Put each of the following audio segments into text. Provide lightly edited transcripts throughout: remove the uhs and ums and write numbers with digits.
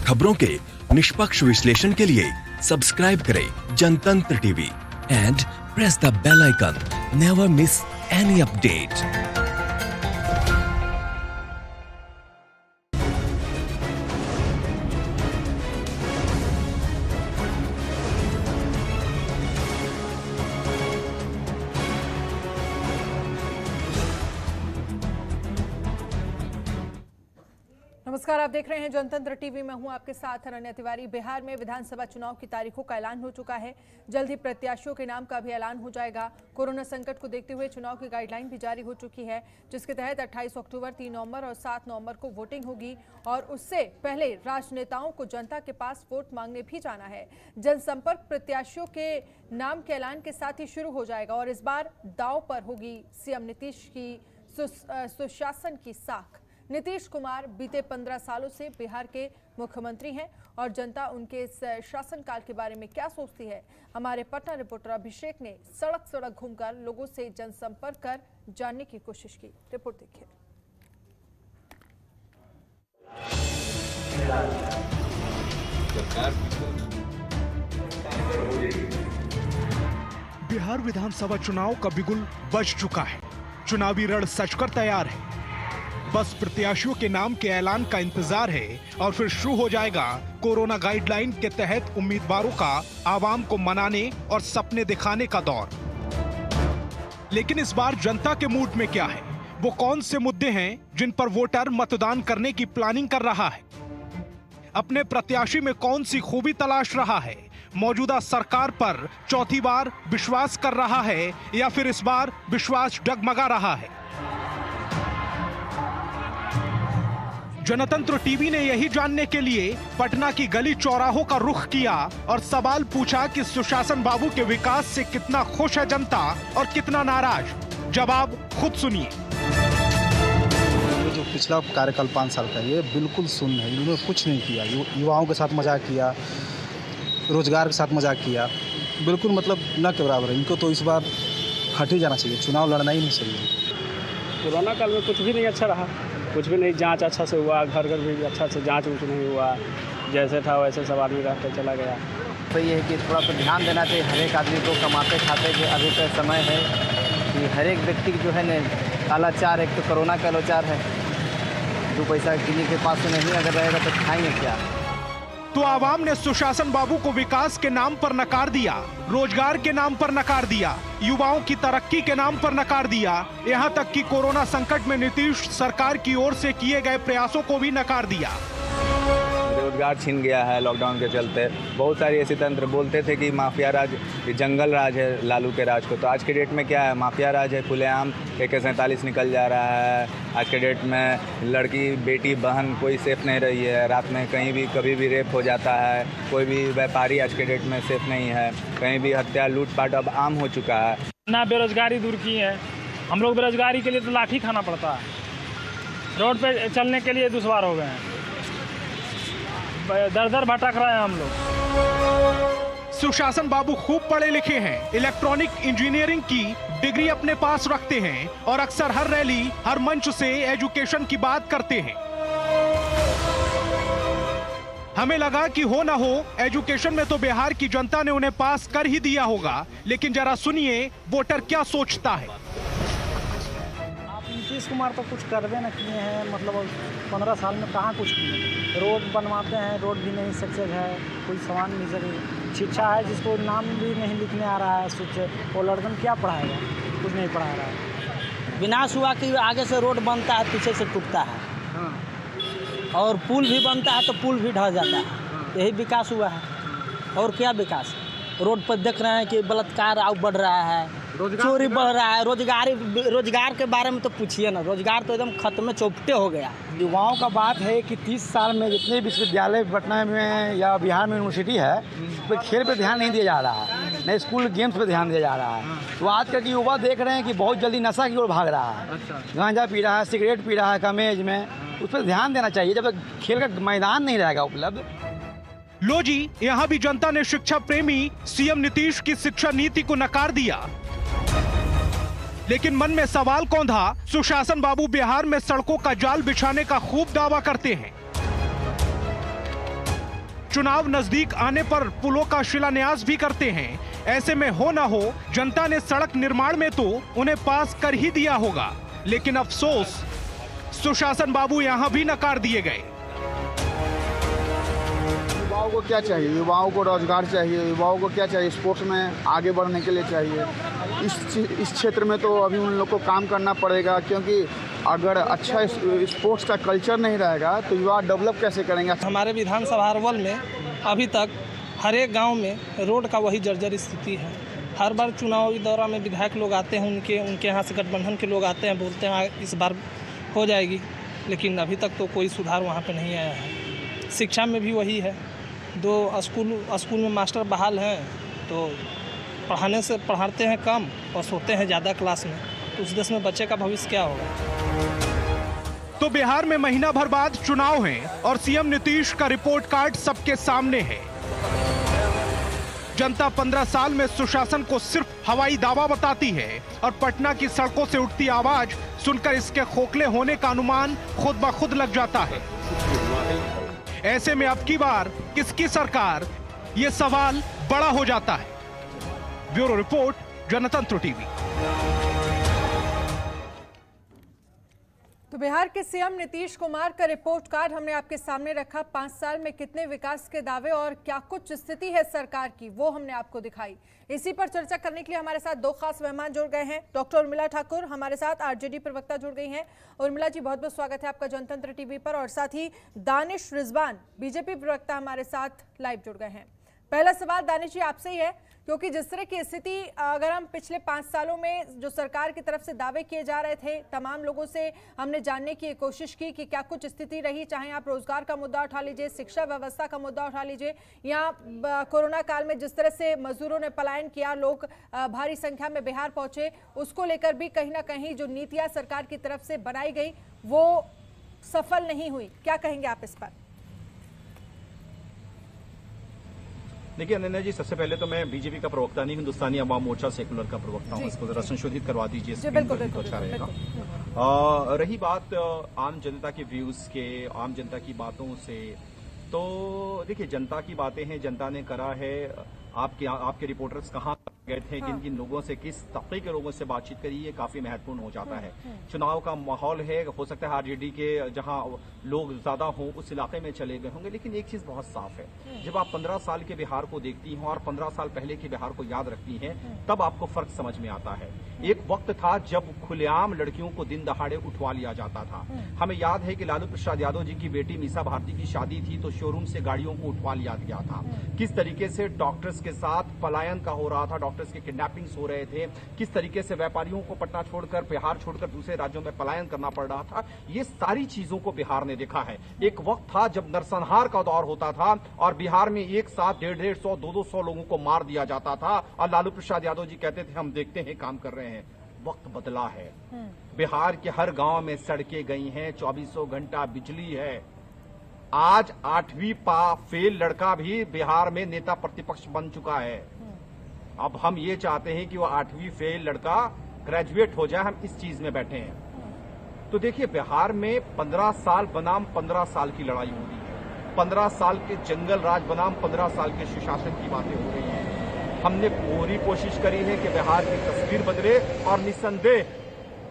खबरों के निष्पक्ष विश्लेषण के लिए सब्सक्राइब करें Jantantra TV and press the bell icon. Never miss any update. नमस्कार, आप देख रहे हैं जनतंत्र टीवी में हूं आपके साथ अनन्या तिवारी। बिहार में विधानसभा चुनाव की तारीखों का ऐलान हो चुका है। जल्द ही प्रत्याशियों के नाम का भी ऐलान हो जाएगा। कोरोना संकट को देखते हुए चुनाव की गाइडलाइन भी जारी हो चुकी है, जिसके तहत 28 अक्टूबर, 3 नवंबर और 7 नवंबर को वोटिंग होगी और उससे पहले राजनेताओं को जनता के पास वोट मांगने भी जाना है। जनसंपर्क प्रत्याशियों के नाम के ऐलान के साथ ही शुरू हो जाएगा और इस बार दांव पर होगी सीएम नीतीश की सुशासन की साख। नीतीश कुमार बीते 15 सालों से बिहार के मुख्यमंत्री हैं और जनता उनके इस शासनकाल के बारे में क्या सोचती है, हमारे पटना रिपोर्टर अभिषेक ने सड़क सड़क घूमकर लोगों से जनसंपर्क कर जानने की कोशिश की। रिपोर्ट देखिए। बिहार विधानसभा चुनाव का बिगुल बज चुका है। चुनावी रण सजकर तैयार है। बस प्रत्याशियों के नाम के ऐलान का इंतजार है और फिर शुरू हो जाएगा कोरोना गाइडलाइन के तहत उम्मीदवारों का आवाम को मनाने और सपने दिखाने का दौर। लेकिन इस बार जनता के मूड में क्या है? वो कौन से मुद्दे हैं जिन पर वोटर मतदान करने की प्लानिंग कर रहा है? अपने प्रत्याशी में कौन सी खूबी तलाश रहा है? मौजूदा सरकार पर चौथी बार विश्वास कर रहा है या फिर इस बार विश्वास डगमगा रहा है? जनतंत्र टीवी ने यही जानने के लिए पटना की गली चौराहों का रुख किया और सवाल पूछा कि सुशासन बाबू के विकास से कितना खुश है जनता और कितना नाराज। जवाब खुद सुनिए। जो पिछला कार्यकाल 5 साल का ये बिल्कुल शून्य है। इन्होंने कुछ नहीं किया। युवाओं के साथ मजाक किया, रोजगार के साथ मजाक किया, बिल्कुल मतलब न के बराबर है। इनको तो इस बार हट ही जाना चाहिए, चुनाव लड़ना ही नहीं चाहिए। कोरोना काल में कुछ भी नहीं अच्छा रहा, कुछ भी नहीं। जांच अच्छा से हुआ, घर घर भी अच्छा से जांच उच नहीं हुआ, जैसे था वैसे सब आदमी रहते चला गया। तो ये है कि थोड़ा सा ध्यान देना चाहिए हर एक आदमी को। कमाते खाते के अभी का समय है कि हर एक व्यक्ति जो है न कालाचार, एक तो कोरोना का लाचार है। 2 पैसा किसी के पास नहीं अगर रहेगा तो खाएंगे क्या? तो आवाम ने सुशासन बाबू को विकास के नाम पर नकार दिया, रोजगार के नाम पर नकार दिया, युवाओं की तरक्की के नाम पर नकार दिया, यहां तक कि कोरोना संकट में नीतीश सरकार की ओर से किए गए प्रयासों को भी नकार दिया। रोजगार छीन गया है लॉकडाउन के चलते। बहुत सारी ऐसे तंत्र बोलते थे कि माफिया राज, जंगल राज है लालू के राज को, तो आज के डेट में क्या है? माफिया राज है, खुलेआम AK-47 निकल जा रहा है। आज के डेट में लड़की, बेटी, बहन कोई सेफ नहीं रही है। रात में कहीं भी कभी भी रेप हो जाता है। कोई भी व्यापारी आज के डेट में सेफ नहीं है। कहीं भी हत्या, लूटपाट अब आम हो चुका है। ना बेरोजगारी दूर की है। हम लोग बेरोजगारी के लिए तो लाठी खाना पड़ता है। रोड पे चलने के लिए दुश्वार हो गए हैं। दर दर भटक रहे हैं हम लोग। सुशासन बाबू खूब पढ़े लिखे हैं, इलेक्ट्रॉनिक इंजीनियरिंग की डिग्री अपने पास रखते हैं और अक्सर हर रैली, हर मंच से एजुकेशन की बात करते हैं। हमें लगा कि हो ना हो एजुकेशन में तो बिहार की जनता ने उन्हें पास कर ही दिया होगा, लेकिन जरा सुनिए वोटर क्या सोचता है। नीतीश कुमार तो कुछ करवे न किए हैं, मतलब 15 साल में कहाँ कुछ किए। रोड बनवाते हैं, रोड भी नहीं सक्सेस है, कोई सामान नहीं सके। शिक्षा है जिसको नाम भी नहीं लिखने आ रहा है, वो लड़कन क्या पढ़ाएगा? कुछ नहीं पढ़ा रहा है। विनाश हुआ कि आगे से रोड बनता है, पीछे से टूटता है। और पुल भी बनता है तो पुल भी ढह जाता है। यही विकास हुआ है। और क्या विकास? रोड पर देख रहे हैं कि बलात्कार आगे बढ़ रहा है, चोरी बढ़ रहा है। रोजगार के बारे में तो पूछिए ना, रोजगार तो एकदम खत्म, चौपटे हो गया। युवाओं का बात है कि 30 साल में जितने विश्वविद्यालय पटना में या बिहार में यूनिवर्सिटी है, उस पर खेल पे ध्यान नहीं दिया जा रहा है, न स्कूल गेम्स पे ध्यान दिया जा रहा है। तो आजकल के युवा देख रहे हैं कि बहुत जल्दी नशा की ओर भाग रहा है। गांजा पी रहा है, सिगरेट पी रहा है कम एज में। उस पर ध्यान देना चाहिए जब तक खेल का मैदान नहीं रहेगा उपलब्ध। लो जी, यहाँ भी जनता ने शिक्षा प्रेमी सीएम नीतीश की शिक्षा नीति को नकार दिया। लेकिन मन में सवाल कौन था? सुशासन बाबू बिहार में सड़कों का जाल बिछाने का खूब दावा करते हैं। चुनाव नजदीक आने पर पुलों का शिलान्यास भी करते हैं। ऐसे में हो ना हो, जनता ने सड़क निर्माण में तो उन्हें पास कर ही दिया होगा, लेकिन अफसोस सुशासन बाबू यहां भी नकार दिए गए। युवाओं को क्या चाहिए? युवाओं को रोजगार चाहिए, युवाओं को क्या चाहिए? स्पोर्ट्स में आगे बढ़ने के लिए चाहिए। इस क्षेत्र में तो अभी उन लोग को काम करना पड़ेगा, क्योंकि अगर अच्छा स्पोर्ट्स का कल्चर नहीं रहेगा तो युवा डेवलप कैसे करेंगे? हमारे विधानसभा अरवल में अभी तक हर एक गांव में रोड का वही जर्जर स्थिति है। हर बार चुनावी दौरा में विधायक लोग आते हैं, उनके यहाँ से गठबंधन के लोग आते हैं, बोलते हैं इस बार हो जाएगी, लेकिन अभी तक तो कोई सुधार वहाँ पे नहीं आया है। शिक्षा में भी वही है, 2 स्कूल में मास्टर बहाल हैं तो पढ़ाते हैं कम और सोते हैं ज़्यादा क्लास में, तो उस देश में बच्चे का भविष्य क्या होगा? तो बिहार में महीना भर बाद चुनाव हैं और सीएम नीतीश का रिपोर्ट कार्ड सबके सामने है। जनता 15 साल में सुशासन को सिर्फ हवाई दावा बताती है और पटना की सड़कों से उठती आवाज सुनकर इसके खोखले होने का अनुमान खुद ब खुद लग जाता है। ऐसे में अब की बार किसकी सरकार, ये सवाल बड़ा हो जाता है। ब्यूरो रिपोर्ट, जनतंत्र टीवी। तो बिहार के सीएम नीतीश कुमार का रिपोर्ट कार्ड हमने आपके सामने रखा। 5 साल में कितने विकास के दावे और क्या कुछ स्थिति है सरकार की, वो हमने आपको दिखाई। इसी पर चर्चा करने के लिए हमारे साथ 2 खास मेहमान जुड़ गए हैं। डॉक्टर उर्मिला ठाकुर हमारे साथ आरजेडी प्रवक्ता जुड़ गई हैं। उर्मिला जी, बहुत बहुत स्वागत है आपका जनतंत्र टीवी पर। और साथ ही दानिश रिजवान बीजेपी प्रवक्ता हमारे साथ लाइव जुड़ गए हैं। पहला सवाल दानिश जी आपसे ही है, क्योंकि जिस तरह की स्थिति अगर हम पिछले 5 सालों में जो सरकार की तरफ से दावे किए जा रहे थे, तमाम लोगों से हमने जानने की कोशिश की कि क्या कुछ स्थिति रही, चाहे आप रोजगार का मुद्दा उठा लीजिए, शिक्षा व्यवस्था का मुद्दा उठा लीजिए, या कोरोना काल में जिस तरह से मजदूरों ने पलायन किया, लोग भारी संख्या में बिहार पहुंचे, उसको लेकर भी कहीं ना कहीं जो नीतियां सरकार की तरफ से बनाई गई वो सफल नहीं हुई। क्या कहेंगे आप इस पर? देखिए अनन्या जी, सबसे पहले तो मैं बीजेपी का प्रवक्ता नहीं, हिंदुस्तानी अवाम मोर्चा सेकुलर का प्रवक्ता हूँ। इसको जरा संशोधित करवा दीजिए, स्क्रीन पर तो अच्छा रहेगा। रही बात आम जनता के व्यूज के, आम जनता की बातों से, तो देखिए जनता की बातें हैं, जनता ने करा है। आपके रिपोर्टर्स कहाँ गए थे, किन किन लोगों से, किस तबके के लोगों से बातचीत करी, ये काफी महत्वपूर्ण हो जाता है। चुनाव का माहौल है, हो सकता है आरजेडी के जहां लोग ज्यादा हों उस इलाके में चले गए होंगे, लेकिन एक चीज बहुत साफ है, जब आप 15 साल के बिहार को देखती हैं और 15 साल पहले के बिहार को याद रखती हैं, तब आपको फर्क समझ में आता है। एक वक्त था जब खुलेआम लड़कियों को दिन दहाड़े उठवा लिया जाता था। हमें याद है कि लालू प्रसाद यादव जी की बेटी मीसा भारती की शादी थी तो शोरूम से गाड़ियों को उठवा लिया गया था। किस तरीके से डॉक्टर्स के साथ पलायन का हो रहा था, डॉक्टर्स के किडनैपिंग्स हो रहे थे, किस तरीके से व्यापारियों को पटना छोड़कर, बिहार छोड़कर दूसरे राज्यों में पलायन करना पड़ रहा था, ये सारी चीजों को बिहार ने देखा है। एक वक्त था जब नरसंहार का दौर होता था और बिहार में एक साथ 150, 200 लोगों को मार दिया जाता था और लालू प्रसाद यादव जी कहते थे हम देखते हैं, काम कर रहे हैं। वक्त बदला है, बिहार के हर गांव में सड़कें गई हैं, 24 घंटा बिजली है। आज 8वीं फेल लड़का भी बिहार में नेता प्रतिपक्ष बन चुका है। अब हम ये चाहते हैं कि वो 8वीं फेल लड़का ग्रेजुएट हो जाए, हम इस चीज में बैठे हैं। तो देखिए बिहार में 15 साल बनाम 15 साल की लड़ाई हो रही है, 15 साल के जंगल राज बनाम 15 साल के सुशासन की बातें हो रही हैं। हमने पूरी कोशिश करी है कि बिहार की तस्वीर बदले और निसंदेह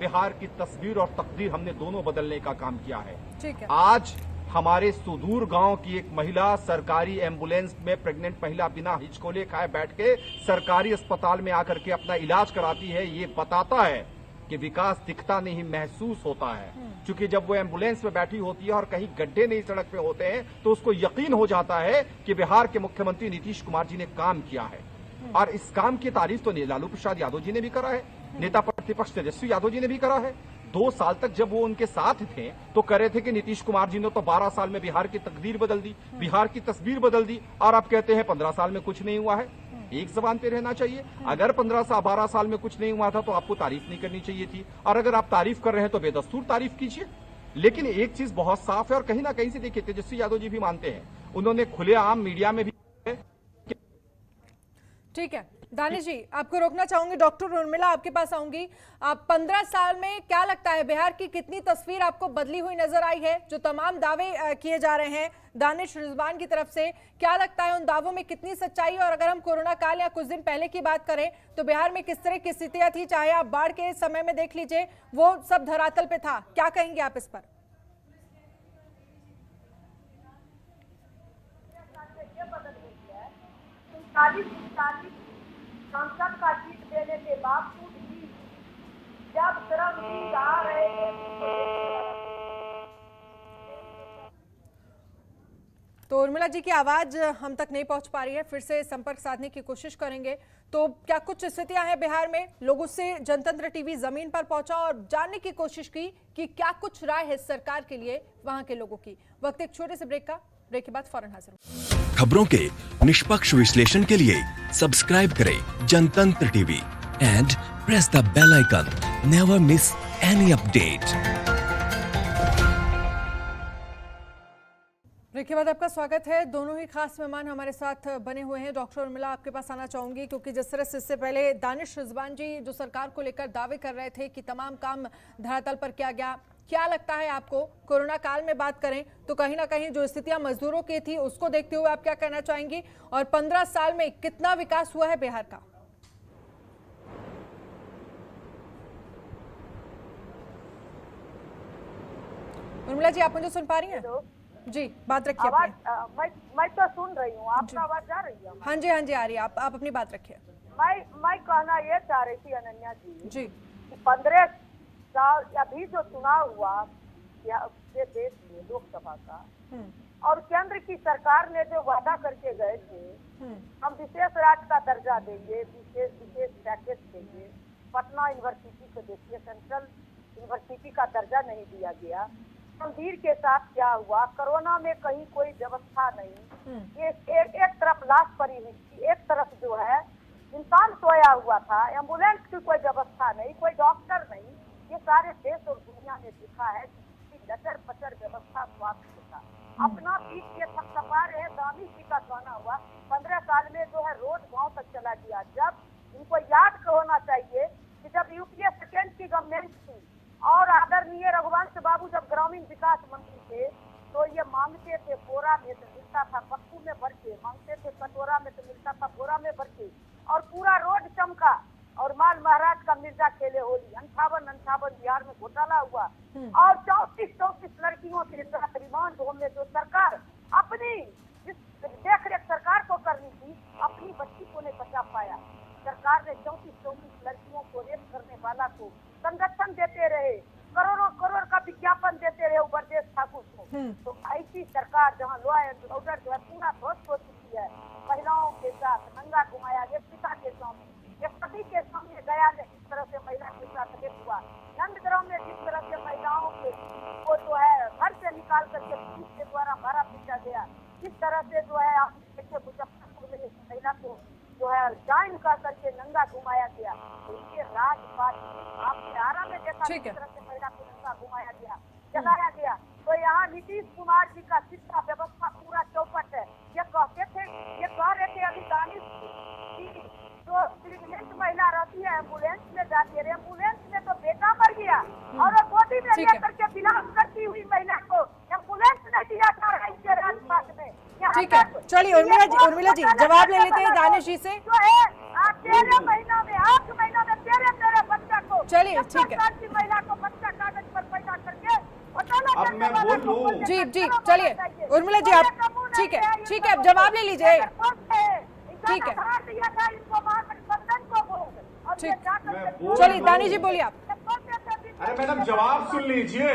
बिहार की तस्वीर और तकदीर हमने दोनों बदलने का काम किया है। ठीक है। आज हमारे सुदूर गांव की एक महिला सरकारी एम्बुलेंस में, प्रेग्नेंट महिला बिना हिचकोले खाए बैठ के सरकारी अस्पताल में आकर के अपना इलाज कराती है। ये बताता है कि विकास दिखता नहीं, महसूस होता है। क्योंकि जब वो एम्बुलेंस में बैठी होती है और कहीं गड्ढे नहीं सड़क पे होते हैं तो उसको यकीन हो जाता है कि बिहार के मुख्यमंत्री नीतीश कुमार जी ने काम किया है। और इस काम की तारीफ तो लालू प्रसाद यादव जी ने भी करा है, नेता प्रतिपक्ष तेजस्वी यादव जी ने भी करा है। 2 साल तक जब वो उनके साथ थे तो कह रहे थे कि नीतीश कुमार जी ने तो 12 साल में बिहार की तकदीर बदल दी, बिहार की तस्वीर बदल दी, और आप कहते हैं 15 साल में कुछ नहीं हुआ है। एक जबान पे रहना चाहिए। अगर 12 साल में कुछ नहीं हुआ था तो आपको तारीफ नहीं करनी चाहिए थी, और अगर आप तारीफ कर रहे हैं तो बेदस्तूर तारीफ कीजिए। लेकिन एक चीज बहुत साफ है और कहीं ना कहीं से देखिए तेजस्वी यादव जी भी मानते हैं, उन्होंने खुलेआम मीडिया में भी। ठीक है। दानिश जी, आपको रोकना चाहूंगी, डॉक्टर उर्मिला आपके पास आऊंगी। आप 15 साल में क्या लगता है बिहार की कितनी तस्वीर आपको बदली हुई नजर आई है? जो तमाम दावे किए जा रहे हैं दानिश रिजवान की तरफ से, क्या लगता है उन दावों में कितनी सच्चाई? और अगर हम कोरोना काल या कुछ दिन पहले की बात करें तो बिहार में किस तरह की स्थितियां थी? चाहे आप बाढ़ के समय में देख लीजिए, वो सब धरातल पे था। क्या कहेंगे आप इस पर? संसद का सीट देने के बावजूद भी जब श्रमजीवी आ रहे थे तो उर्मिला जी की आवाज हम तक नहीं पहुंच पा रही है, फिर से संपर्क साधने की कोशिश करेंगे। तो क्या कुछ स्थितियां हैं बिहार में? लोगों से जनतंत्र टीवी जमीन पर पहुंचा और जानने की कोशिश की कि क्या कुछ राय है सरकार के लिए वहां के लोगों की। वक्त एक छोटे से ब्रेक का, ब्रेक के बाद फौरन हाजिर। खबरों के निष्पक्ष विश्लेषण के लिए सब्सक्राइब करें Jantantra TV and press the bell icon. Never miss any update. Break के बाद आपका स्वागत है। दोनों ही खास मेहमान हमारे साथ बने हुए हैं। डॉक्टर उर्मिला, आपके पास आना चाहूंगी, क्योंकि जिस तरह से इससे पहले दानिश रिजवान जी जो सरकार को लेकर दावे कर रहे थे कि तमाम काम धरातल पर किया गया, क्या लगता है आपको? कोरोना काल में बात करें तो कहीं ना कहीं जो स्थितियां मजदूरों की थी उसको देखते हुए आप क्या कहना चाहेंगी? और 15 साल में कितना विकास हुआ है बिहार का? उर्मिला जी, आप मुझे सुन पा रही हैं? जी, बात रखिए। मैं तो सुन रही हूँ, आपका आवाज जा रही है? हाँ जी, हाँ जी, आ रही है। आप अपनी बात रखिए। मैं कहना ये चाह रही थी अनन्या जी, 15 साल अभी जो चुनाव हुआ पूरे देश में लोकसभा का, और केंद्र की सरकार ने जो वादा करके गए थे, हम विशेष राज्य का दर्जा देंगे, विशेष पैकेज देंगे। पटना यूनिवर्सिटी को देखिए, सेंट्रल यूनिवर्सिटी का दर्जा नहीं दिया गया। मंदिर के साथ क्या हुआ? कोरोना में कहीं कोई व्यवस्था नहीं। एक तरफ लाश पड़ी हुई थी, एक तरफ जो है इंसान सोया हुआ था, एम्बुलेंस की कोई व्यवस्था नहीं, कोई डॉक्टर नहीं। ये सारे देश और दुनिया ने देखा है कि लचर पचर व्यवस्था स्वास्थ्य का। अपना पीठ के थपथपा रहे दानिश जी का कहना हुआ 15 साल में जो है रोड गांव तक चला गया। जब इनको याद होना चाहिए कि जब यूपीए सेकेंड की गवर्नमेंट थी और आदरणीय रघुवंश बाबू जब ग्रामीण विकास मंत्री थे तो ये मांगते थे बोरा में तो मिलता था पप्पू में भर के, मांगते थे कटोरा में तो मिलता था बोरा में भर के, और पूरा रोड चमका। और माल महाराज का मिर्जा खेले होली। 58 बिहार में घोटाला हुआ और 34 लड़कियों के साथ रिमांड होम में जो सरकार अपनी जिस देख रेख सरकार को करनी थी, अपनी बच्ची को नहीं बचा पाया। सरकार ने 34 लड़कियों को रेप करने वाला को संरक्षण देते रहे, करोड़ों करोड़ का विज्ञापन देते रहे ब्रजेश ठाकुर को। तो ऐसी सरकार जहाँ लॉ एंड ऑर्डर जो है पूरा ध्वस्त हो चुकी है, महिलाओं के साथ नंगा घुमाया, एक पिता के सामने, एक पति के सामने गया ने जिस तरह से महिला के साथ रेप हुआ, नंदग्राम में जिस तरह से महिलाओं को जो है घर से निकाल करके पुलिस के द्वारा मारा पीटा गया, जिस तरह से जो है आप देखिए मुजफ्फरपुर में इस महिला को जो है जान का करके नंगा घुमाया गया। तो ये राजपाट आपने आरा में देखा किस तरह से महिला को नंगा घुमाया गया, जलाया गया। तो यहाँ नीतीश कुमार जी का शिक्षा व्यवस्था पूरा चौपट है। ये कहते थे, ये कह रहे थे अभी दानिश की जो प्रेग्नेंट महिला रहती है एम्बुलेंस में जाती है, एम्बुलेंस में तो बेटा मर गया और गोदी में लेकर के बिलाप करती हुई महिला को एम्बुलेंस नहीं दिया जा रहा है इनके राजपाट में। ठीक है, चलिए उर्मिला जी जवाब ले लेते हैं दानिश जी से। जो है 13 महीना में 8 महीना में तेरे बच्चा को, चलिए ठीक है, की महिला को बच्चा कागज पर पैदा करके अब मैं बोलूं। जी चलिए उर्मिला जी आप ठीक है आप जवाब ले लीजिए। ठीक है, चलिए दानिश जी बोलिए आप। अरे मैडम जवाब सुन लीजिए।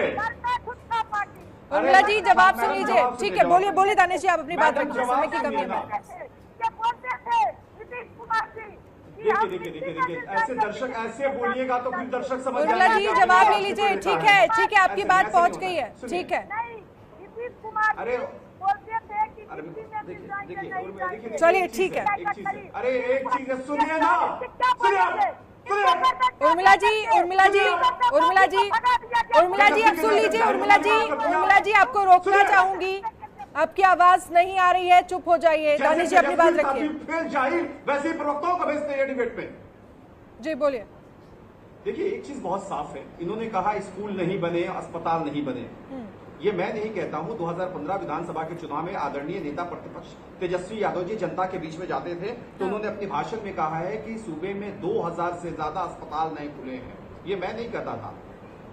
उर्मिला जी जवाब सुन लीजिए। ठीक है, बोलिए दानिश जी, आप अपनी बात रखिए, समय की कमी है। देखिए ऐसे दर्शक ऐसे बोलिएगा तो फिर दर्शक समझ जाएंगे। उर्मिला जी जवाब ले लीजिए। ठीक है आपकी बात पहुंच गई है। ठीक है, अरे चलिए ठीक है। अरे एक चीज सुनिए ना, उर्मिला जी आप सुन लीजिए। उर्मिला जी आपको रोकना चाहूंगी। आपकी आवाज नहीं आ रही है, चुप हो जाइए। दानिश जी अपनी बात रखिए। फिर जाहिर वैसे ही प्रवक्ताओं को भेजते हैं डिबेट में। जी बोलिए। देखिए एक चीज बहुत साफ है, इन्होंने कहा स्कूल नहीं बने, अस्पताल नहीं बने। ये मैं नहीं कहता हूं। 2015 विधानसभा के चुनाव में आदरणीय नेता प्रतिपक्ष तेजस्वी यादव जी जनता के बीच में जाते थे तो उन्होंने अपने भाषण में कहा है कि सूबे में 2000 से ज्यादा अस्पताल नए खुले हैं। ये मैं नहीं कहता था,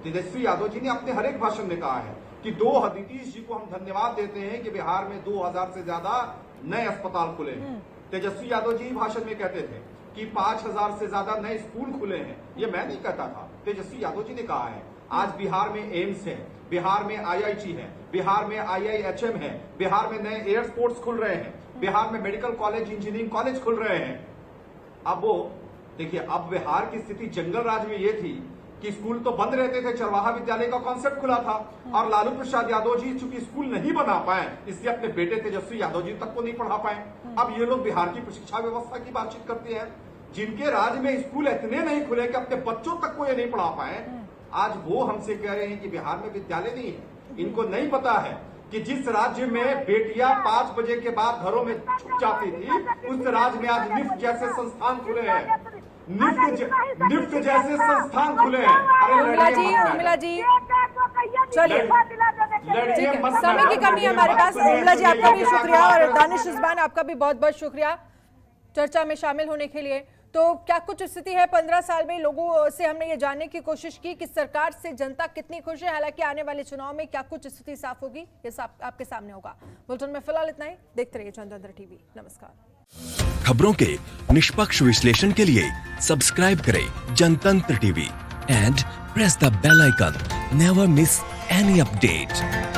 तेजस्वी यादव जी ने अपने हर एक भाषण में कहा है कि नीतीश जी को हम धन्यवाद देते हैं कि बिहार में 2000 से ज्यादा नए अस्पताल खुले हैं। तेजस्वी यादव जी भाषण में कहते थे कि 5000 से ज्यादा नए स्कूल खुले हैं। ये मैं नहीं कहता था, तेजस्वी यादव जी ने कहा है। आज बिहार में एम्स है, बिहार में IIT है, बिहार में IIHM है, बिहार में नए एयरपोर्ट्स खुल रहे हैं, बिहार में मेडिकल कॉलेज, इंजीनियरिंग कॉलेज खुल रहे हैं। अब वो देखिए, अब बिहार की स्थिति जंगल राज में ये थी कि स्कूल तो बंद रहते थे, चरवाहा विद्यालय का कॉन्सेप्ट खुला था और लालू प्रसाद यादव जी चूंकि स्कूल नहीं बना पाए इसलिए अपने बेटे तेजस्वी यादव जी तक को नहीं पढ़ा पाए। अब ये लोग बिहार की शिक्षा व्यवस्था की बातचीत करते हैं, जिनके राज्य में स्कूल इतने नहीं खुले कि अपने बच्चों तक को ये नहीं पढ़ा पाए। आज वो हमसे कह रहे हैं कि बिहार में विद्यालय नहीं है। इनको नहीं पता है कि जिस राज्य में बेटियां 5 बजे के बाद घरों में छुप जाती थी, उस राज्य में आज निफ्ट जैसे संस्थान खुले हैं। निफ्ट जैसे संस्थान खुले हैं। उर्मिला जी चलिए, समय की कमी है हमारे पास। उर्मिला जी आपका भी शुक्रिया और दानिश रिजवान आपका भी बहुत बहुत शुक्रिया चर्चा में शामिल होने के लिए। तो क्या कुछ स्थिति है? 15 साल में लोगों से हमने ये जानने की कोशिश की कि सरकार से जनता कितनी खुश है। हालांकि आने वाले चुनाव में क्या कुछ स्थिति साफ होगी ये सब आपके सामने होगा। बुलेटिन में फिलहाल इतना ही। देखते रहिए जनतंत्र टीवी। नमस्कार। खबरों के निष्पक्ष विश्लेषण के लिए सब्सक्राइब करें Jantantra TV and press the bell icon. Never miss any update.